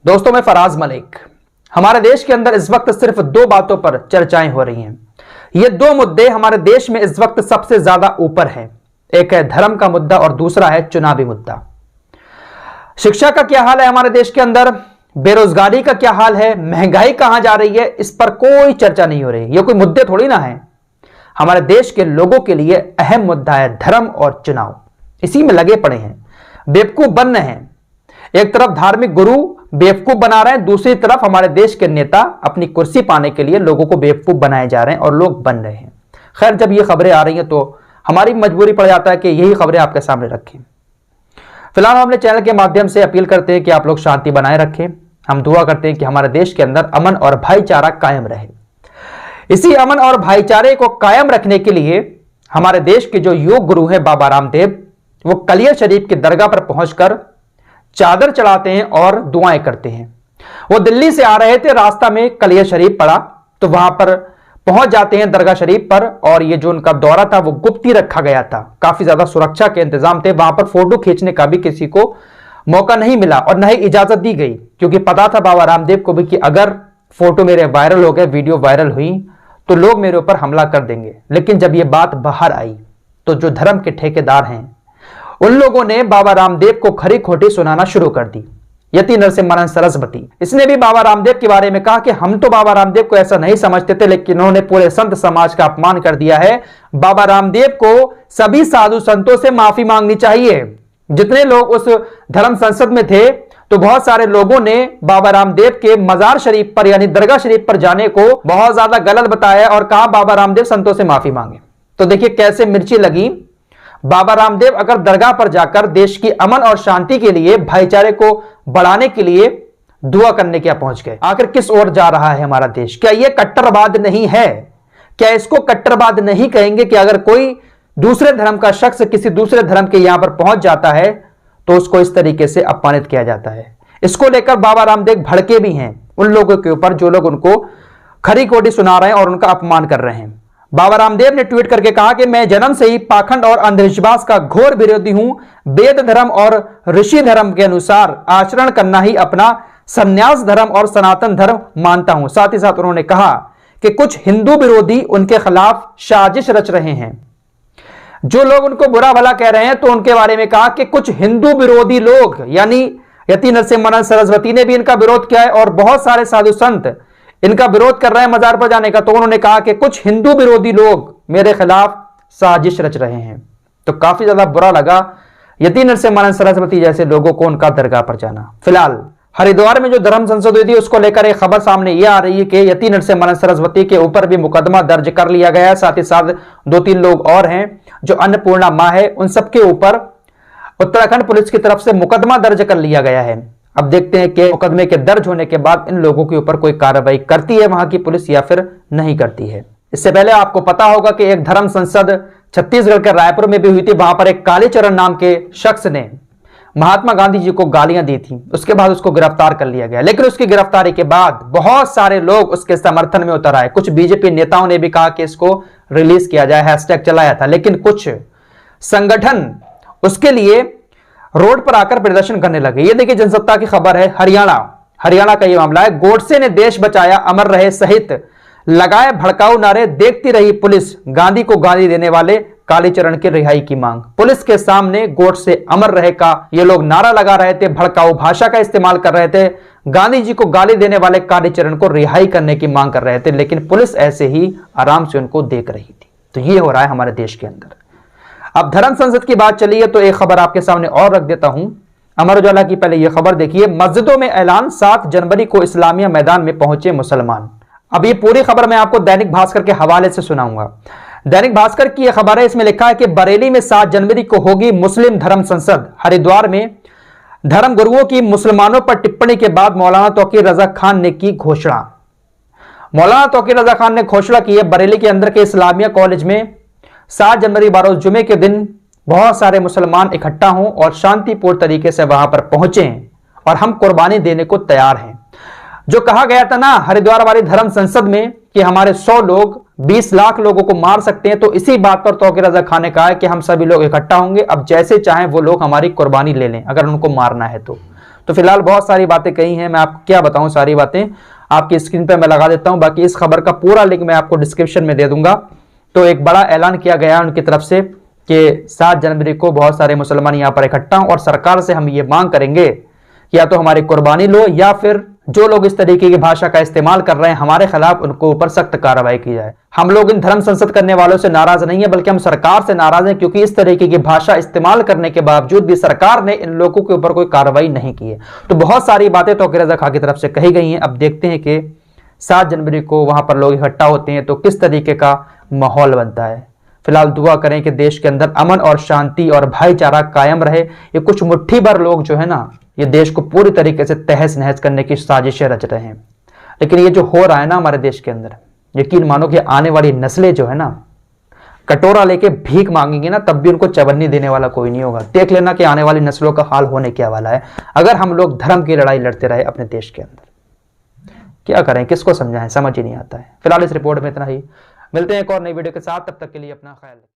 दोस्तों, मैं फराज मलिक। हमारे देश के अंदर इस वक्त सिर्फ दो बातों पर चर्चाएं हो रही हैं। ये दो मुद्दे हमारे देश में इस वक्त सबसे ज्यादा ऊपर हैं। एक है धर्म का मुद्दा और दूसरा है चुनावी मुद्दा। शिक्षा का क्या हाल है हमारे देश के अंदर, बेरोजगारी का क्या हाल है, महंगाई कहां जा रही है, इस पर कोई चर्चा नहीं हो रही। ये कोई मुद्दे थोड़ी ना है। हमारे देश के लोगों के लिए अहम मुद्दा है धर्म और चुनाव। इसी में लगे पड़े हैं, बेवकूफ बन रहे हैं। एक तरफ धार्मिक गुरु बेवकूफ बना रहे हैं, दूसरी तरफ हमारे देश के नेता अपनी कुर्सी पाने के लिए लोगों को बेवकूफ बनाए जा रहे हैं और लोग बन रहे हैं। खैर, जब ये खबरें आ रही हैं तो हमारी मजबूरी पड़ जाता है कि यही खबरें आपके सामने रखें। फिलहाल हम अपने चैनल के माध्यम से अपील करते हैं कि आप लोग शांति बनाए रखें। हम दुआ करते हैं कि हमारे देश के अंदर अमन और भाईचारा कायम रहे। इसी अमन और भाईचारे को कायम रखने के लिए हमारे देश के जो योग गुरु हैं बाबा रामदेव, वो कलियर शरीफ की दरगाह पर पहुंचकर चादर चढ़ाते हैं और दुआएं करते हैं। वो दिल्ली से आ रहे थे, रास्ता में कलियर शरीफ पड़ा तो वहां पर पहुंच जाते हैं दरगाह शरीफ पर। और ये जो उनका दौरा था वो गुप्त ही रखा गया था, काफी ज्यादा सुरक्षा के इंतजाम थे। वहां पर फोटो खींचने का भी किसी को मौका नहीं मिला और न ही इजाजत दी गई, क्योंकि पता था बाबा रामदेव को भी कि अगर फोटो मेरे वायरल हो गए, वीडियो वायरल हुई तो लोग मेरे ऊपर हमला कर देंगे। लेकिन जब ये बात बाहर आई तो जो धर्म के ठेकेदार हैं उन लोगों ने बाबा रामदेव को खरी खोटी सुनाना शुरू कर दी। यति नरसिम्हानंद सरस्वती, इसने भी बाबा रामदेव के बारे में कहा कि हम तो बाबा रामदेव को ऐसा नहीं समझते थे, लेकिन उन्होंने पूरे संत समाज का अपमान कर दिया है। बाबा रामदेव को सभी साधु संतों से माफी मांगनी चाहिए। जितने लोग उस धर्म संसद में थे तो बहुत सारे लोगों ने बाबा रामदेव के मजार शरीफ पर यानी दरगाह शरीफ पर जाने को बहुत ज्यादा गलत बताया और कहा बाबा रामदेव संतों से माफी मांगे। तो देखिए कैसे मिर्ची लगी। बाबा रामदेव अगर दरगाह पर जाकर देश की अमन और शांति के लिए, भाईचारे को बढ़ाने के लिए दुआ करने क्या पहुंच गए। आखिर किस ओर जा रहा है हमारा देश? क्या यह कट्टरवाद नहीं है? क्या इसको कट्टरवाद नहीं कहेंगे कि अगर कोई दूसरे धर्म का शख्स किसी दूसरे धर्म के यहां पर पहुंच जाता है तो उसको इस तरीके से अपमानित किया जाता है? इसको लेकर बाबा रामदेव भड़के भी हैं उन लोगों के ऊपर जो लोग उनको खरी खोटी सुना रहे हैं और उनका अपमान कर रहे हैं। बाबा रामदेव ने ट्वीट करके कहा कि मैं जन्म से ही पाखंड और अंधविश्वास का घोर विरोधी हूं। वेद धर्म और ऋषि धर्म के अनुसार आचरण करना ही अपना संन्यास धर्म और सनातन धर्म मानता हूं। साथ ही साथ उन्होंने कहा कि कुछ हिंदू विरोधी उनके खिलाफ साजिश रच रहे हैं। जो लोग उनको बुरा भला कह रहे हैं तो उनके बारे में कहा कि कुछ हिंदू विरोधी लोग, यानी यति नरसिम्हानंद सरस्वती ने भी इनका विरोध किया है और बहुत सारे साधु संत इनका विरोध कर रहे हैं मजार पर जाने का। तो उन्होंने कहा कि कुछ हिंदू विरोधी लोग मेरे खिलाफ साजिश रच रहे हैं। तो काफी ज्यादा बुरा लगा यति नरसिम्हानंद सरस्वती जैसे लोगों को उनका दरगाह पर जाना। फिलहाल हरिद्वार में जो धर्म संसद हुई थी उसको लेकर एक खबर सामने यह आ रही है कि यति नरसिम्हानंद सरस्वती के ऊपर भी मुकदमा दर्ज कर लिया गया है। साथ ही साथ 2-3 लोग और हैं जो अन्नपूर्णा मां है, उन सबके ऊपर उत्तराखंड पुलिस की तरफ से मुकदमा दर्ज कर लिया गया है। अब देखते हैं कि मुकदमे के दर्ज होने के बाद इन लोगों के ऊपर कोई कार्रवाई करती है वहां की पुलिस या फिर नहीं करती है। इससे पहले आपको पता होगा कि एक धर्म संसद छत्तीसगढ़ के रायपुर में भी हुई थी। वहां पर एक कालीचरण नाम के शख्स ने महात्मा गांधी जी को गालियां दी थी। उसके बाद उसको गिरफ्तार कर लिया गया, लेकिन उसकी गिरफ्तारी के बाद बहुत सारे लोग उसके समर्थन में उतर आए। कुछ बीजेपी नेताओं ने भी कहा कि इसको रिलीज किया जाए, हैशटैग चलाया था। लेकिन कुछ संगठन उसके लिए रोड पर आकर प्रदर्शन करने लगे। ये देखिए जनसत्ता की खबर है, हरियाणा का ये मामला है। गोडसे ने देश बचाया अमर रहे सहित लगाए भड़काऊ नारे, देखती रही पुलिस गांधी को गाली देने वाले कालीचरण की रिहाई की मांग। पुलिस के सामने गोडसे अमर रहे का ये लोग नारा लगा रहे थे, भड़काऊ भाषा का इस्तेमाल कर रहे थे, गांधी जी को गाली देने वाले कालीचरण को रिहाई करने की मांग कर रहे थे। लेकिन पुलिस ऐसे ही आराम से उनको देख रही थी। तो ये हो रहा है हमारे देश के अंदर। अब धर्म संसद की बात चली है तो एक खबर आपके सामने और रख देता हूं। अमर उजाला की पहले यह खबर देखिए, मस्जिदों में ऐलान 7 जनवरी को इस्लामिया मैदान में पहुंचे मुसलमान। अब ये पूरी खबर मैं आपको दैनिक भास्कर के हवाले से सुनाऊंगा। दैनिक भास्कर की यह खबर है, इसमें लिखा है कि बरेली में 7 जनवरी को होगी मुस्लिम धर्म संसद। हरिद्वार में धर्म गुरुओं की मुसलमानों पर टिप्पणी के बाद मौलाना तौकीर रजा खान ने की घोषणा। मौलाना तौकीर रजा खान ने घोषणा की है बरेली के अंदर के इस्लामिया कॉलेज में 7 जनवरी बारोज जुमे के दिन बहुत सारे मुसलमान इकट्ठा हों और शांतिपूर्ण तरीके से वहां पर पहुंचे और हम कुर्बानी देने को तैयार हैं। जो कहा गया था ना हरिद्वार वाली धर्म संसद में कि हमारे 100 लोग 20 लाख लोगों को मार सकते हैं, तो इसी बात पर तौकीर रजा खान ने कहा है कि हम सभी लोग इकट्ठा होंगे, अब जैसे चाहें वो लोग हमारी कुर्बानी ले लें अगर उनको मारना है तो तो फिलहाल बहुत सारी बातें कही हैं, मैं आपको क्या बताऊं, सारी बातें आपकी स्क्रीन पे मैं लगा देता हूं। बाकी इस खबर का पूरा लिंक मैं आपको डिस्क्रिप्शन में दे दूंगा। तो एक बड़ा ऐलान किया गया उनकी तरफ से कि 7 जनवरी को बहुत सारे मुसलमान यहां पर इकट्ठा हों और सरकार से हम ये मांग करेंगे कि या तो हमारी कुर्बानी लो या फिर जो लोग इस तरीके की भाषा का इस्तेमाल कर रहे हैं हमारे खिलाफ, उनको ऊपर सख्त कार्रवाई की जाए। हम लोग इन धर्म संसद करने वालों से नाराज नहीं है, बल्कि हम सरकार से नाराज हैं, क्योंकि इस तरीके की भाषा इस्तेमाल करने के बावजूद भी सरकार ने इन लोगों के ऊपर कोई कार्रवाई नहीं की है। तो बहुत सारी बातें तौकीर रज़ा खां की तरफ से कही गई हैं। अब देखते हैं कि 7 जनवरी को वहां पर लोग इकट्ठा होते हैं तो किस तरीके का माहौल बनता है। फिलहाल दुआ करें कि देश के अंदर अमन और शांति और भाईचारा कायम रहे। ये कुछ मुट्ठी भर लोग जो है ना, ये देश को पूरी तरीके से तहस नहस करने की साजिशें रच रहे हैं। लेकिन ये जो हो रहा है ना हमारे देश के अंदर, यकीन मानो कि आने वाली नस्लें जो है ना, कटोरा लेके भीख मांगेंगी ना, तब भी उनको चवन्नी देने वाला कोई नहीं होगा। देख लेना कि आने वाली नस्लों का हाल होने क्या वाला है अगर हम लोग धर्म की लड़ाई लड़ते रहे अपने देश के अंदर। क्या करें, किसको समझाएं, समझ ही नहीं आता है। फिलहाल इस रिपोर्ट में इतना ही। मिलते हैं एक और नई वीडियो के साथ, तब तक के लिए अपना ख्याल रखें।